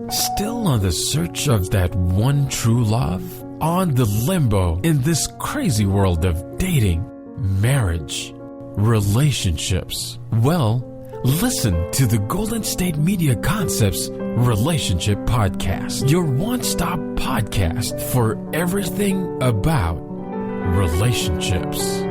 Still on the search of that one true love? On the limbo in this crazy world of dating, marriage, relationships? Well, listen to the Golden State Media Concepts Relationship Podcast, your one-stop podcast for everything about relationships.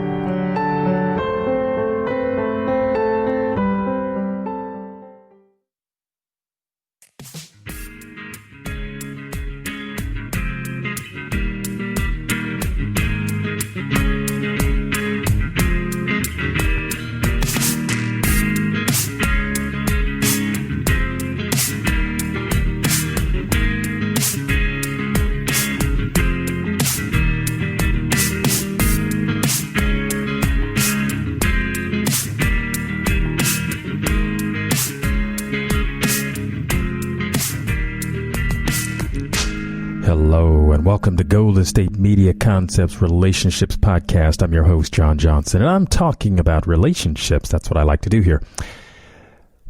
Hello and welcome to Golden State Media Concepts Relationships Podcast. I'm your host, John Johnson, and I'm talking about relationships. That's what I like to do here.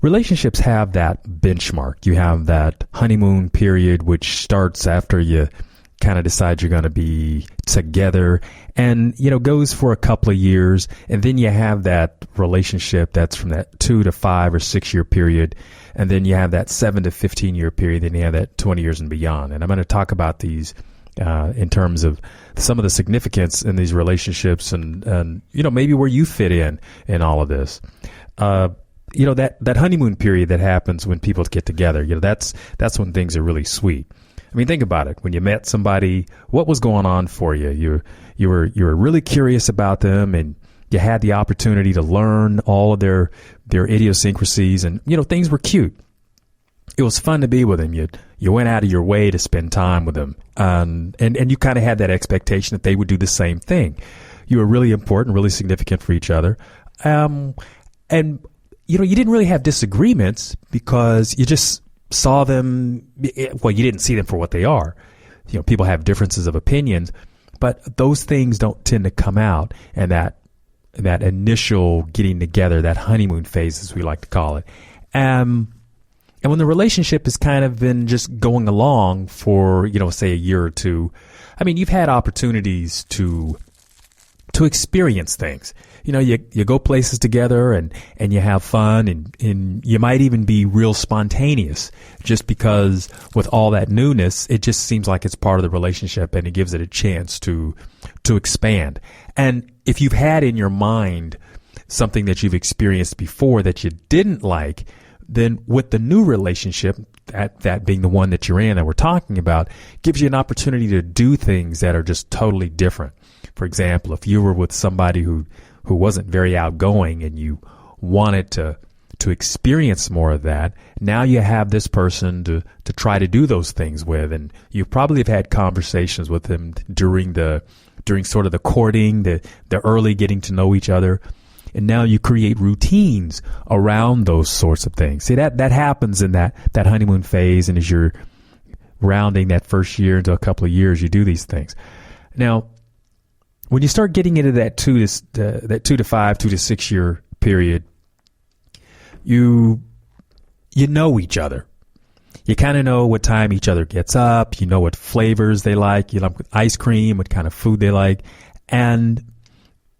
Relationships have that benchmark. You have that honeymoon period, which starts after you kind of decide you're going to be together and, goes for a couple of years. And then you have that relationship that's from that 2 to 5 or 6 year period. And then you have that 7 to 15 year period. Then you have that 20 years and beyond. And I'm going to talk about these in terms of some of the significance in these relationships and maybe where you fit in all of this. That honeymoon period that happens when people get together, that's when things are really sweet. I mean, think about it. When you met somebody, what was going on for you? You were really curious about them, and you had the opportunity to learn all of their idiosyncrasies, and things were cute. It was fun to be with them. You went out of your way to spend time with them, and you kind of had that expectation that they would do the same thing. You were really important, really significant for each other, and you didn't really have disagreements because you just saw them. Well, you didn't see them for what they are. People have differences of opinions, but those things don't tend to come out in that initial getting together, that honeymoon phase, as we like to call it. And when the relationship has kind of been just going along for, say a year or two, I mean, you've had opportunities to experience things. You go places together and you have fun and you might even be real spontaneous just because with all that newness, it just seems like it's part of the relationship and it gives it a chance to expand. And if you've had in your mind something that you've experienced before that you didn't like, then with the new relationship, that being the one that you're in that we're talking about, gives you an opportunity to do things that are just totally different. For example, if you were with somebody who wasn't very outgoing and you wanted to experience more of that, now you have this person to try to do those things with, and you probably have had conversations with them during sort of the courting, the early getting to know each other, and now you create routines around those sorts of things. See, that happens in that honeymoon phase, and as you're rounding that first year into a couple of years, you do these things. Now, when you start getting into that 2 to 5, 2 to 6 year period, you know each other. You kind of know what time each other gets up. You know what flavors they like. You like ice cream, what kind of food they like. And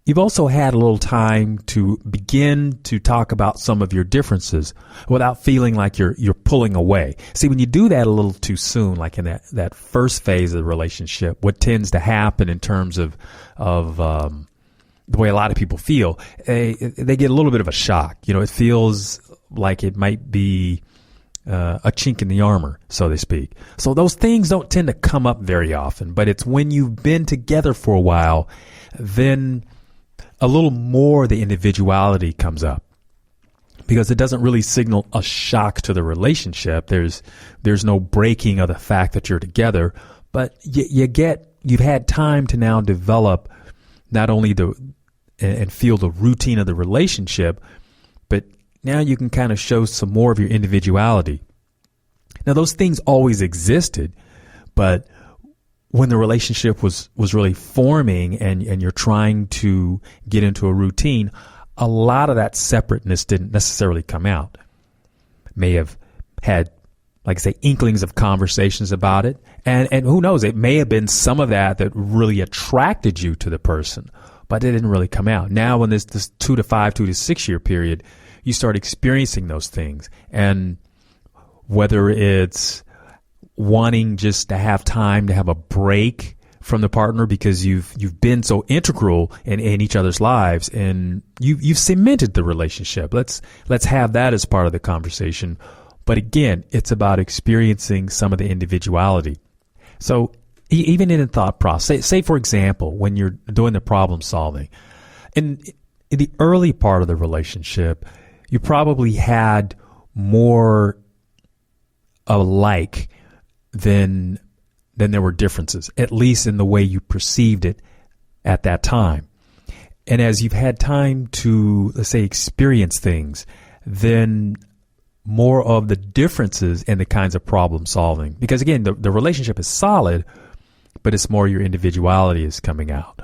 you've also had a little time to begin to talk about some of your differences without feeling like you're pulling away. See, when you do that a little too soon, like in that first phase of the relationship, what tends to happen in terms of the way a lot of people feel, they get a little bit of a shock. It feels like it might be a chink in the armor, so to speak. So those things don't tend to come up very often, but it's when you've been together for a while, then a little more the individuality comes up, because it doesn't really signal a shock to the relationship. There's no breaking of the fact that you're together, but you've had time to now develop not only and feel the routine of the relationship, but now you can kind of show some more of your individuality. Now, those things always existed, but when the relationship was really forming and you're trying to get into a routine, a lot of that separateness didn't necessarily come out. May have had like I say, inklings of conversations about it. And who knows, it may have been some of that really attracted you to the person, but it didn't really come out. Now in this 2 to 5, 2 to 6 year period, you start experiencing those things. And whether it's wanting just to have time to have a break from the partner because you've been so integral in each other's lives and you've cemented the relationship. Let's have that as part of the conversation. But again, it's about experiencing some of the individuality. So even in a thought process, say for example, when you're doing the problem solving, in the early part of the relationship, you probably had more alike than there were differences, at least in the way you perceived it at that time. And as you've had time to, let's say, experience things, then more of the differences in the kinds of problem solving. Because again, the relationship is solid, but it's more your individuality is coming out.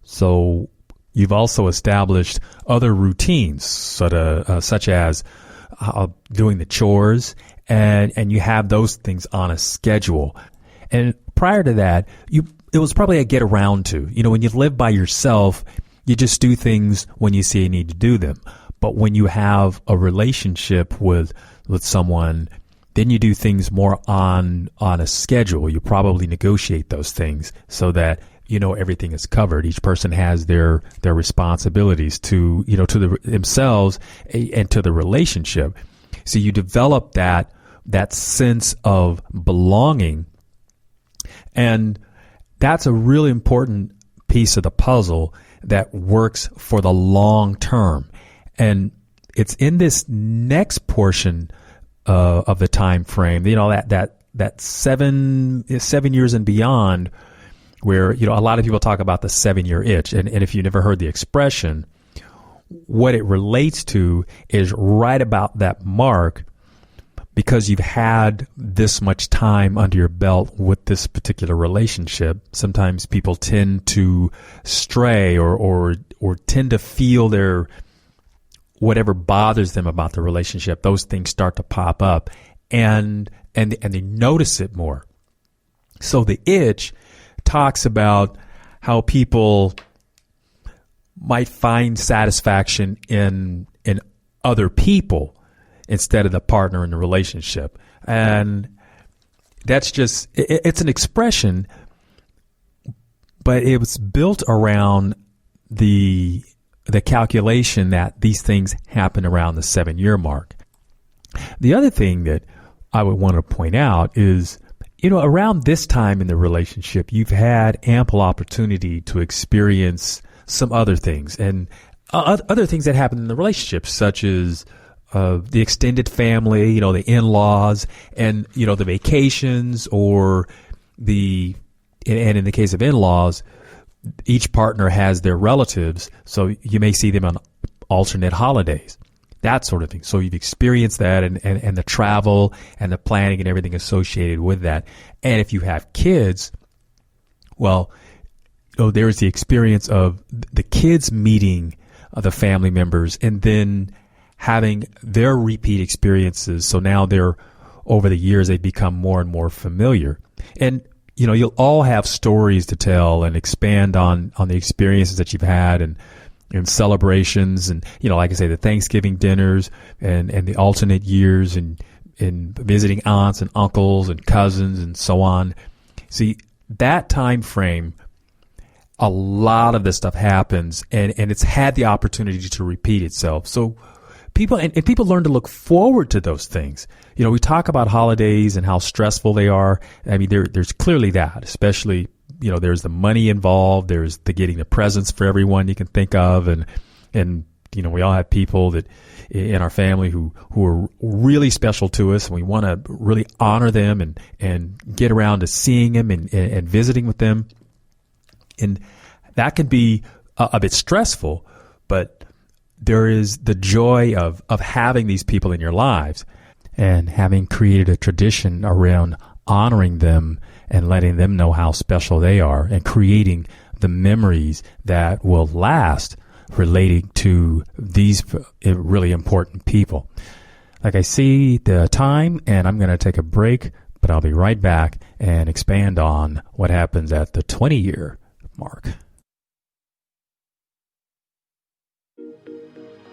So you've also established other routines, such as doing the chores, and you have those things on a schedule. And prior to that, it was probably a get around to. When you live by yourself, you just do things when you see you need to do them. But when you have a relationship with someone, then you do things more on a schedule. You probably negotiate those things so that everything is covered. Each person has their responsibilities to themselves and to the relationship. So you develop that sense of belonging, and that's a really important piece of the puzzle that works for the long term. And it's in this next portion of the time frame, that 7 years and beyond, where a lot of people talk about the 7-year itch. And if you've never heard the expression, what it relates to is right about that mark, because you've had this much time under your belt with this particular relationship. Sometimes people tend to stray or tend to feel their whatever bothers them about the relationship. Those things start to pop up, and they notice it more. So the itch talks about how people might find satisfaction in other people instead of the partner in the relationship. And that's just, it's an expression, but it was built around the calculation that these things happen around the 7-year mark. The other thing that I would want to point out is, around this time in the relationship, you've had ample opportunity to experience some other things, and other things that happen in the relationship, such as the extended family, the in-laws, and the vacations, or and in the case of in-laws, each partner has their relatives, so you may see them on alternate holidays, that sort of thing. So you've experienced that, and the travel and the planning and everything associated with that. And if you have kids, well, there's the experience of the kids meeting the family members and then having their repeat experiences. So now over the years, they become more and more familiar. And you'll all have stories to tell and expand on the experiences that you've had and celebrations, and like I say, the Thanksgiving dinners and the alternate years and visiting aunts and uncles and cousins and so on. See, that time frame, a lot of this stuff happens, and it's had the opportunity to repeat itself. So people learn to look forward to those things. We talk about holidays and how stressful they are. I mean, there's clearly that, especially, there's the money involved. There's the getting the presents for everyone you can think of. And we all have people that in our family who are really special to us, and we want to really honor them and get around to seeing them and visiting with them. And that can be a bit stressful, but there is the joy of having these people in your lives and having created a tradition around honoring them and letting them know how special they are and creating the memories that will last relating to these really important people. Like I see the time, and I'm going to take a break, but I'll be right back and expand on what happens at the 20-year mark.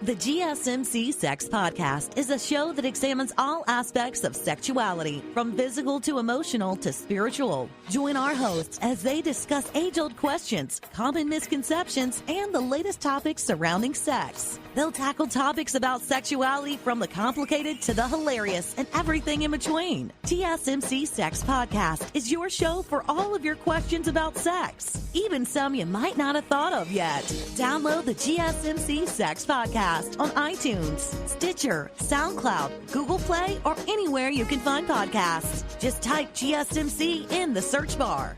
The GSMC Sex Podcast is a show that examines all aspects of sexuality, from physical to emotional to spiritual. Join our hosts as they discuss age-old questions, common misconceptions, and the latest topics surrounding sex. They'll tackle topics about sexuality from the complicated to the hilarious and everything in between. GSMC Sex Podcast is your show for all of your questions about sex, even some you might not have thought of yet. Download the GSMC Sex Podcast on iTunes, Stitcher, SoundCloud, Google Play, or anywhere you can find podcasts. Just type GSMC in the search bar.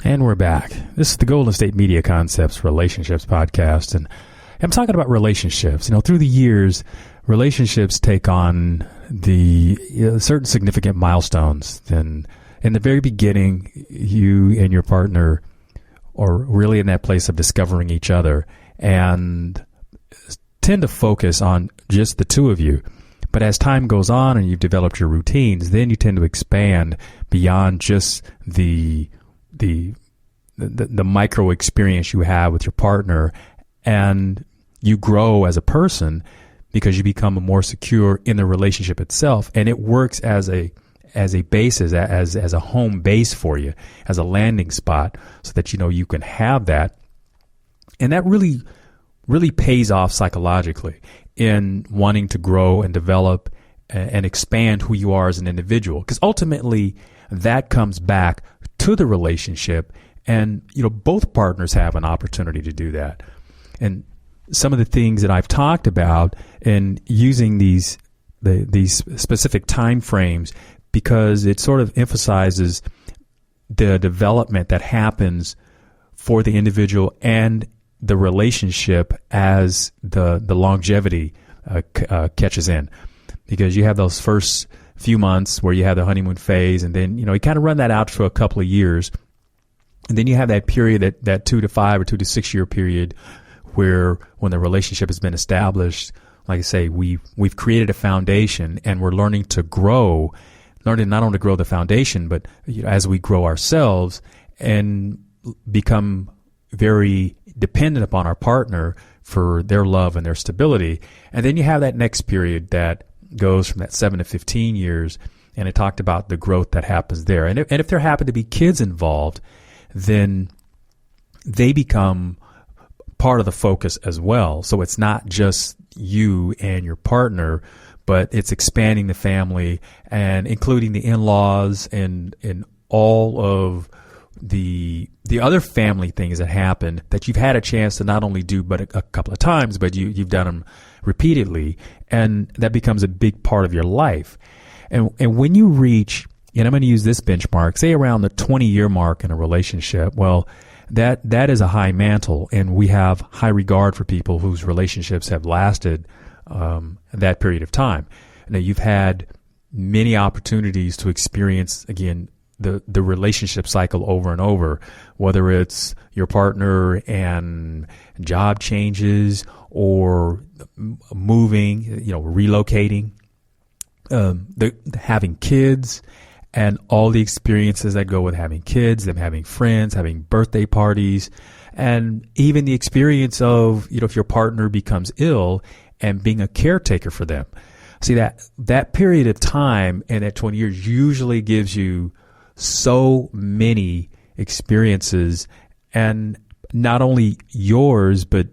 And we're back. This is the Golden State Media Concepts Relationships Podcast, and I'm talking about relationships. Through the years, relationships take on the certain significant milestones. Then, in the very beginning, you and your partner are really in that place of discovering each other and tend to focus on just the two of you. But as time goes on and you've developed your routines, then you tend to expand beyond just the micro experience you have with your partner, and you grow as a person because you become more secure in the relationship itself, and it works as a basis, as a home base for you, as a landing spot, so that you can have that, and that really pays off psychologically in wanting to grow and develop and expand who you are as an individual, because ultimately that comes back to the relationship, and both partners have an opportunity to do that. And some of the things that I've talked about in using these specific time frames, because it sort of emphasizes the development that happens for the individual and the relationship as the longevity catches in, because you have those first few months where you have the honeymoon phase, and then you kind of run that out for a couple of years, and then you have that period, that 2 to 5 or 2 to 6 year period, where when the relationship has been established, like I say, we've created a foundation, and we're learning to grow, learning not only to grow the foundation, but as we grow ourselves and become very dependent upon our partner for their love and their stability. And then you have that next period that goes from that 7 to 15 years, and it talked about the growth that happens there. And if there happen to be kids involved, then they become part of the focus as well. So it's not just you and your partner, but it's expanding the family and including the in-laws and all of the other family things that happen that you've had a chance to not only do but a couple of times, but you've done them repeatedly, and that becomes a big part of your life. And when you reach, and I'm going to use this benchmark, say around the 20-year mark in a relationship, well, that is a high mantle, and we have high regard for people whose relationships have lasted that period of time. Now, you've had many opportunities to experience, again, the relationship cycle over and over, whether it's your partner and job changes or moving, relocating, having kids, and all the experiences that go with having kids, them having friends, having birthday parties, and even the experience of, if your partner becomes ill and being a caretaker for them. See, that period of time and that 20 years usually gives you so many experiences, and not only yours, but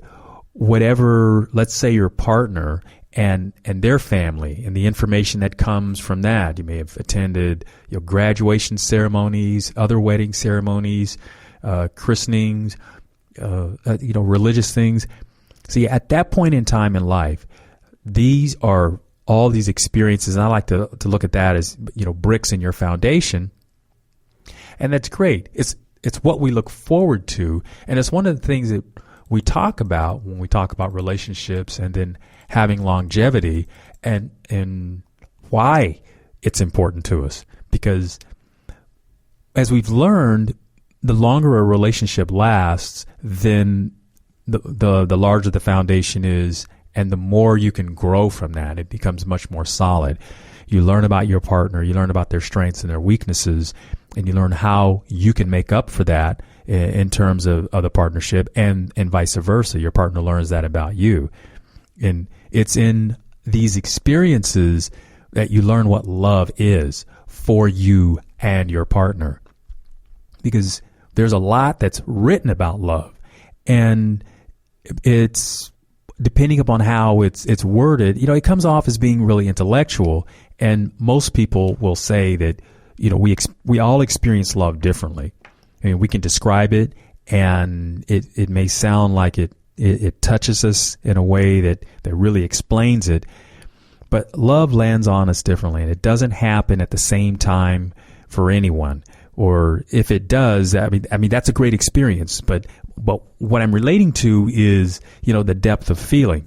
whatever, let's say your partner and their family and the information that comes from that. You may have attended graduation ceremonies, other wedding ceremonies, christenings, religious things. See, at that point in time in life, these are all these experiences. And I like to look at that as, bricks in your foundation. And that's great. It's what we look forward to. And it's one of the things that we talk about when we talk about relationships and then having longevity and why it's important to us. Because as we've learned, the longer a relationship lasts, then the larger the foundation is, and the more you can grow from that. It becomes much more solid. You learn about your partner, you learn about their strengths and their weaknesses, and you learn how you can make up for that in terms of the partnership, and vice versa. Your partner learns that about you. And it's in these experiences that you learn what love is for you and your partner. Because there's a lot that's written about love, and it's depending upon how it's worded, it comes off as being really intellectual. And most people will say that, we all experience love differently. I mean, we can describe it, and it may sound like it touches us in a way that really explains it. But love lands on us differently, and it doesn't happen at the same time for anyone. Or if it does, I mean that's a great experience. But what I'm relating to is, the depth of feeling.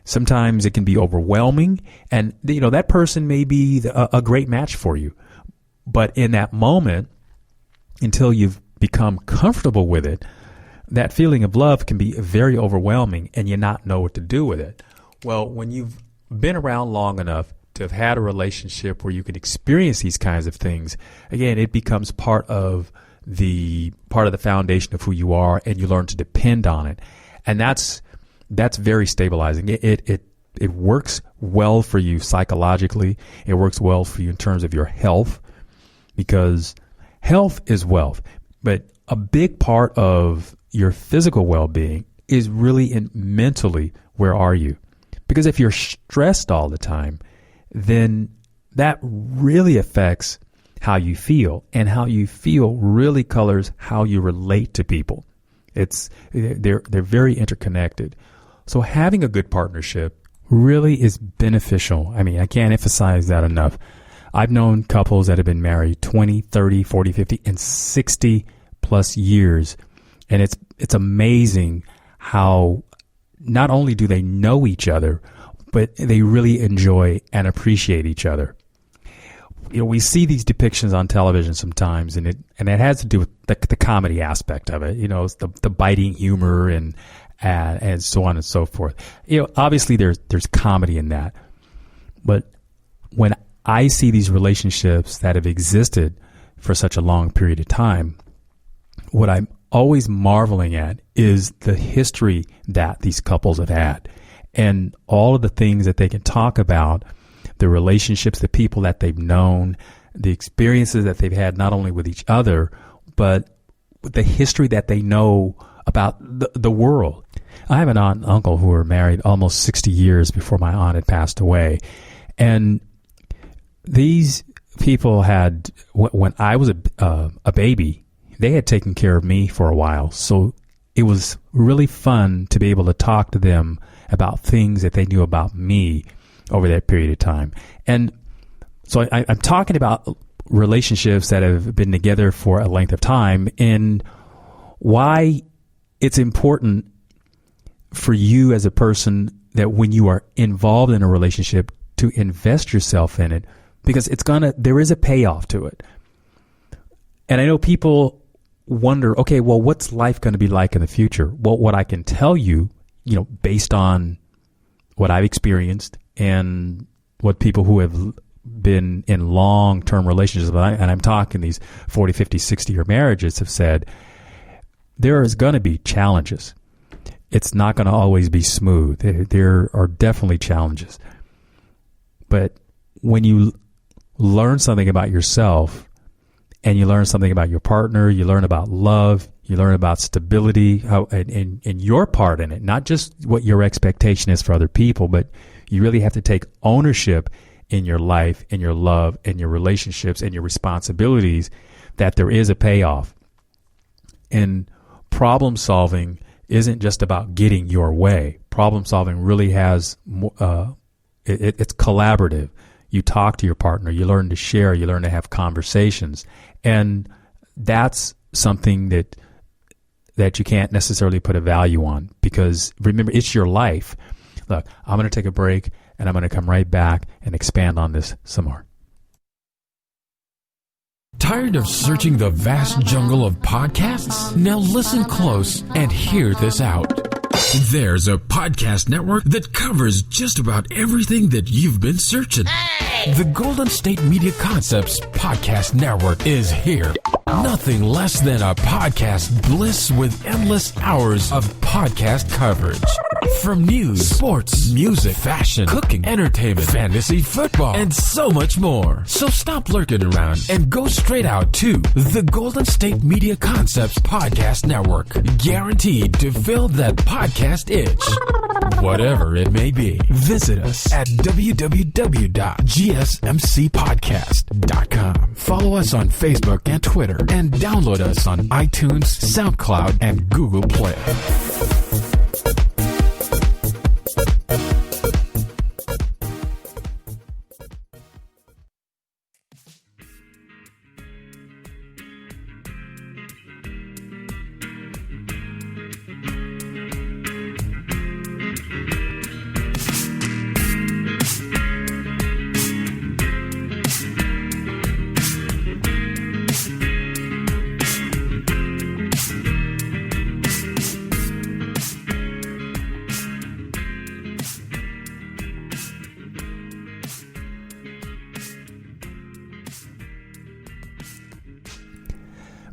Sometimes it can be overwhelming, and that person may be a great match for you. But in that moment, until you've become comfortable with it, that feeling of love can be very overwhelming, and you not know what to do with it. Well, when you've been around long enough to have had a relationship where you can experience these kinds of things, again, it becomes part of the foundation of who you are, and you learn to depend on it. And that's very stabilizing. It works well for you psychologically. It works well for you in terms of your health, because health is wealth. But a big part of your physical well-being is really in mentally, where are you? Because if you're stressed all the time, then that really affects how you feel, and how you feel really colors how you relate to people. They're very interconnected. So having a good partnership really is beneficial. I mean, I can't emphasize that enough. I've known couples that have been married 20, 30, 40, 50, and 60 plus years. And it's amazing how not only do they know each other, but they really enjoy and appreciate each other. We see these depictions on television sometimes, and it has to do with the comedy aspect of it. It's the biting humor and so on and so forth. Obviously there's comedy in that, but when I see these relationships that have existed for such a long period of time, what I'm always marveling at is the history that these couples have had, and all of the things that they can talk about, the relationships, the people that they've known, the experiences that they've had not only with each other, but the history that they know about the world. I have an aunt and uncle who were married almost 60 years before my aunt had passed away. And these people had, when I was a baby, they had taken care of me for a while. So it was really fun to be able to talk to them about things that they knew about me over that period of time. And so I'm talking about relationships that have been together for a length of time, and why it's important for you as a person that when you are involved in a relationship to invest yourself in it, because there is a payoff to it. And I know people wonder, okay, well, what's life going to be like in the future? Well, what I can tell you, based on what I've experienced and what people who have been in long-term relationships, and I'm talking these 40, 50, 60-year marriages, have said, there is going to be challenges. It's not going to always be smooth. There are definitely challenges. But when you learn something about yourself, and you learn something about your partner, you learn about love, you learn about stability, and your part in it, not just what your expectation is for other people, but you really have to take ownership in your life, in your love, in your relationships, and your responsibilities, that there is a payoff. And problem solving isn't just about getting your way. Problem solving really has, it's collaborative. You talk to your partner, you learn to share, you learn to have conversations. And that's something that you can't necessarily put a value on, because remember, it's your life. Look, I'm going to take a break and I'm going to come right back and expand on this some more. Tired of searching the vast jungle of podcasts? Now listen close and hear this out. There's a podcast network that covers just about everything that you've been searching. Hey! The Golden State Media Concepts Podcast Network is here. Nothing less than a podcast bliss with endless hours of podcast coverage. From news, sports, music, fashion, cooking, entertainment, fantasy, football, and so much more. So stop lurking around and go straight out to the Golden State Media Concepts Podcast Network. Guaranteed to fill that podcast itch. Whatever it may be. Visit us at www.gsmcpodcast.com. Follow us on Facebook and Twitter, and download us on iTunes, SoundCloud, and Google Play.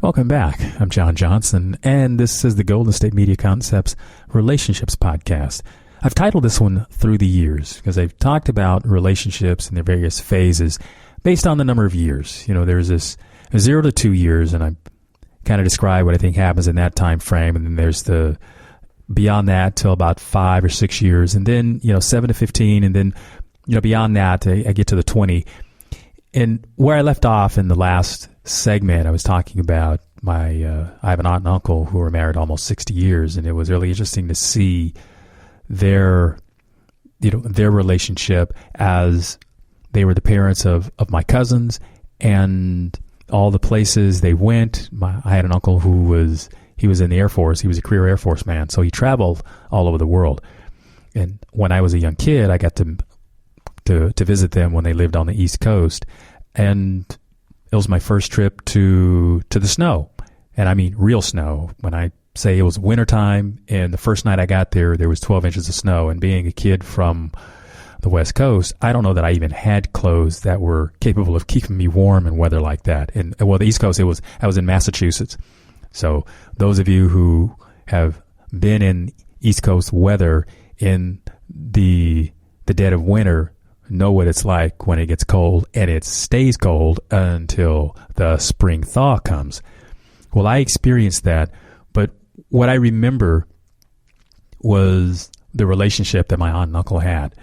Welcome back. I'm John Johnson, and this is the Golden State Media Concepts Relationships Podcast. I've titled this one Through the Years because I've talked about relationships in their various phases based on the number of years. You know, there's this 0 to 2 years, and I kind of describe what I think happens in that time frame, and then there's the beyond that till about 5 or 6 years, and then, 7 to 15, and then, beyond that, I get to the 20. And where I left off in the last segment, I was talking about I have an aunt and uncle who were married almost 60 years, and it was really interesting to see their relationship as they were the parents of my cousins, and all the places they went. I had an uncle who was in the Air Force. He was a career Air Force man, so he traveled all over the world. And when I was a young kid, I got to visit them when they lived on the East Coast, and it was my first trip to the snow, and I mean real snow. When I say it was wintertime, and the first night I got there was 12 inches of snow, and being a kid from the West Coast, I don't know that I even had clothes that were capable of keeping me warm in weather like that. And well, the East Coast, I was in Massachusetts. So those of you who have been in East Coast weather in the dead of winter know what it's like when it gets cold, and it stays cold until the spring thaw comes. Well, I experienced that, but what I remember was the relationship that my aunt and uncle had.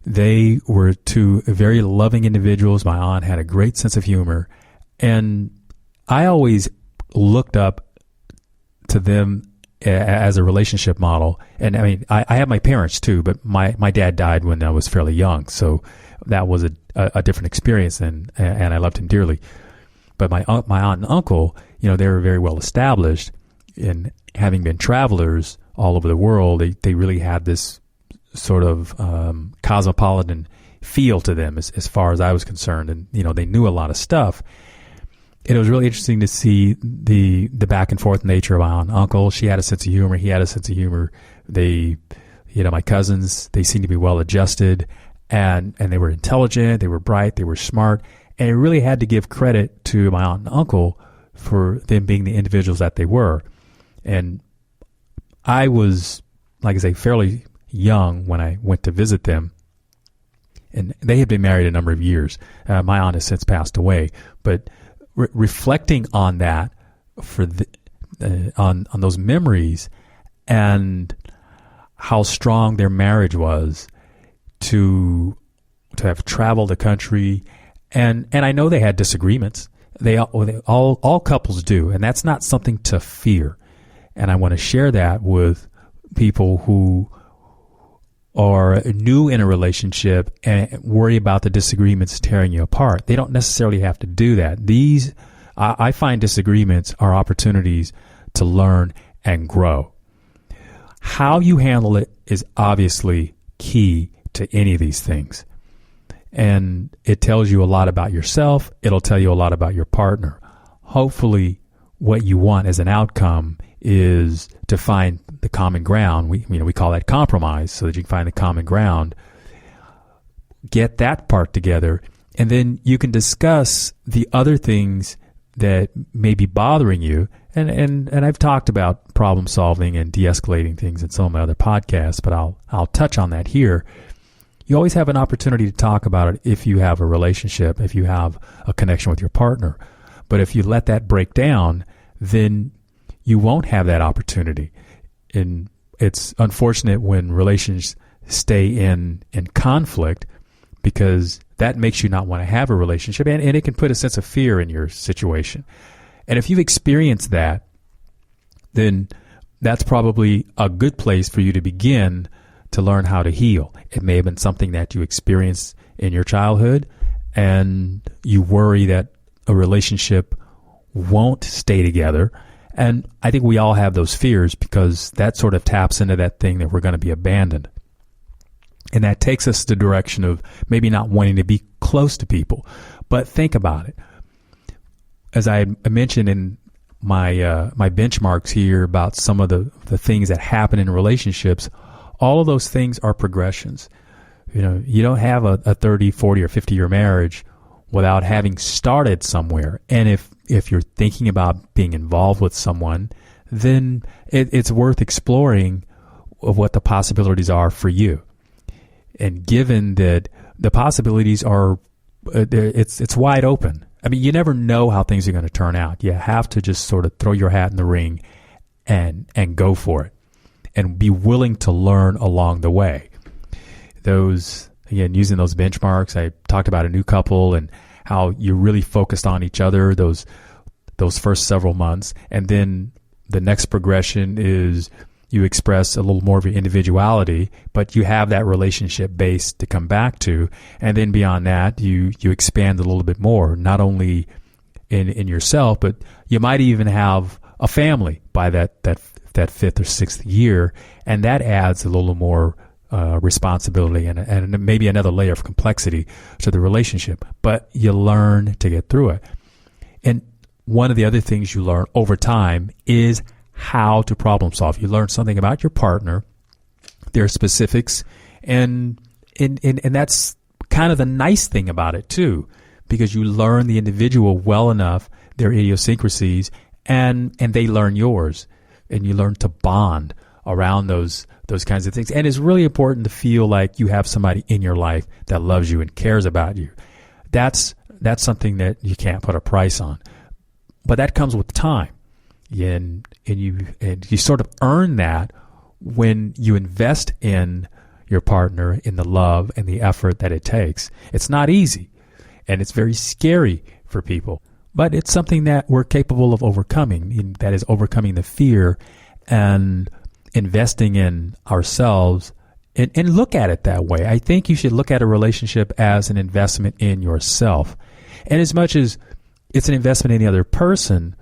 They were two very loving individuals. My aunt had a great sense of humor, and I always looked up to them as a relationship model. And I mean, I have my parents too, but my dad died when I was fairly young, so that was a different experience, and I loved him dearly. But my aunt and uncle, they were very well established in having been travelers all over the world. They really had this sort of cosmopolitan feel to them as far as I was concerned, and they knew a lot of stuff. It was really interesting to see the back and forth nature of my aunt and uncle. She had a sense of humor. He had a sense of humor. They, my cousins, they seemed to be well adjusted, and they were intelligent. They were bright. They were smart. And I really had to give credit to my aunt and uncle for them being the individuals that they were. And I was, like I say, fairly young when I went to visit them. And they had been married a number of years. My aunt has since passed away, but reflecting on that on those memories and how strong their marriage was to have traveled the country, and I know they had disagreements. All couples do, and that's not something to fear. And I want to share that with people who are new in a relationship and worry about the disagreements tearing you apart. They don't necessarily have to do that. I find disagreements are opportunities to learn and grow. How you handle it is obviously key to any of these things. And it tells you a lot about yourself. It'll tell you a lot about your partner. Hopefully, what you want as an outcome is to find the common ground. We call that compromise, so that you can find the common ground. Get that part together, and then you can discuss the other things that may be bothering you. And I've talked about problem solving and de-escalating things in some of my other podcasts, but I'll touch on that here. You always have an opportunity to talk about it if you have a relationship, if you have a connection with your partner. But if you let that break down, then you won't have that opportunity. And it's unfortunate when relations stay in conflict, because that makes you not want to have a relationship, and it can put a sense of fear in your situation. And if you've experienced that, then that's probably a good place for you to begin to learn how to heal. It may have been something that you experienced in your childhood, and you worry that a relationship won't stay together. And I think we all have those fears, because that sort of taps into that thing that we're going to be abandoned. And that takes us the direction of maybe not wanting to be close to people. But think about it. As I mentioned in my my benchmarks here about some of the things that happen in relationships, all of those things are progressions. You don't have a 30, 40, or 50-year marriage without having started somewhere. And if you're thinking about being involved with someone, then it's worth exploring of what the possibilities are for you. And given that the possibilities are, it's wide open. I mean, you never know how things are going to turn out. You have to just sort of throw your hat in the ring and go for it, and be willing to learn along the way. Again, using those benchmarks, I talked about a new couple and how you're really focused on each other those first several months, and then the next progression is you express a little more of your individuality, but you have that relationship base to come back to. And then beyond that, you expand a little bit more, not only in yourself, but you might even have a family by that fifth or sixth year. And that adds a little more responsibility and maybe another layer of complexity to the relationship. But you learn to get through it. And one of the other things you learn over time is how to problem solve. You learn something about your partner, their specifics, and that's kind of the nice thing about it too, because you learn the individual well enough, their idiosyncrasies, and they learn yours, and you learn to bond around those kinds of things. And it's really important to feel like you have somebody in your life that loves you and cares about you. That's something that you can't put a price on, but that comes with time. And you sort of earn that when you invest in your partner, in the love and the effort that it takes. It's not easy, and it's very scary for people, but it's something that we're capable of overcoming. That is, overcoming the fear and investing in ourselves, and look at it that way. I think you should look at a relationship as an investment in yourself. And as much as it's an investment in the other person,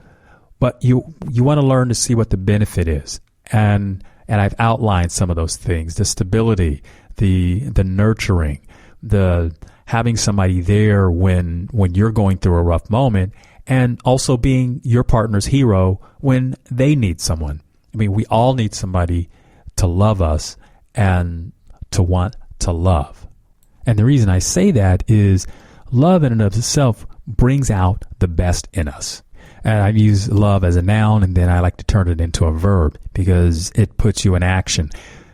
but you want to learn to see what the benefit is. And I've outlined some of those things: the stability, the nurturing, the having somebody there when you're going through a rough moment, and also being your partner's hero when they need someone. I mean, we all need somebody to love us and to want to love. And the reason I say that is love in and of itself brings out the best in us. And I use love as a noun, and then I like to turn it into a verb because it puts you in action.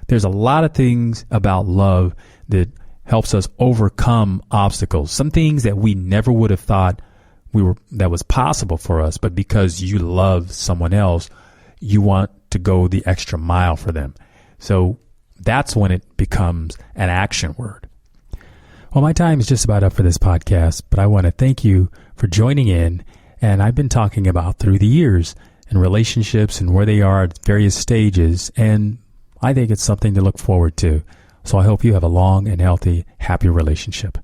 There's a lot of things about love that helps us overcome obstacles, some things that we never would have thought that was possible for us, but because you love someone else, you want to go the extra mile for them. So that's when it becomes an action word. Well, my time is just about up for this podcast, but I want to thank you for joining in. And I've been talking about through the years and relationships and where they are at various stages. And I think it's something to look forward to. So I hope you have a long and healthy, happy relationship.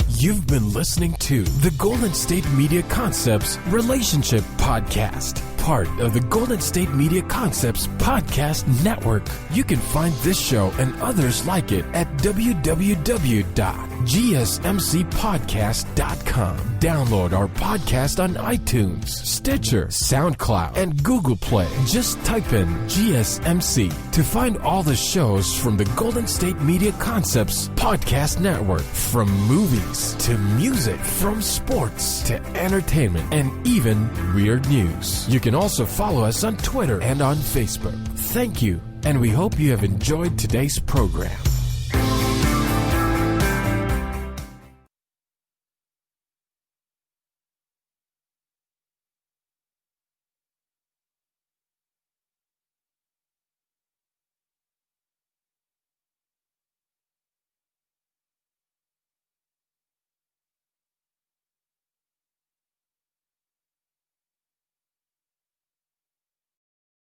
You've been listening to the Golden State Media Concepts Relationship Podcast, part of the Golden State Media Concepts Podcast Network. You can find this show and others like it at www.gsmcpodcast.com. Download our podcast on iTunes, Stitcher, SoundCloud, and Google Play. Just type in GSMC to find all the shows from the Golden State Media Concepts Podcast Network, from movies to music, from sports to entertainment, and even weird news. You can also follow us on Twitter and on Facebook. Thank you, and we hope you have enjoyed today's program.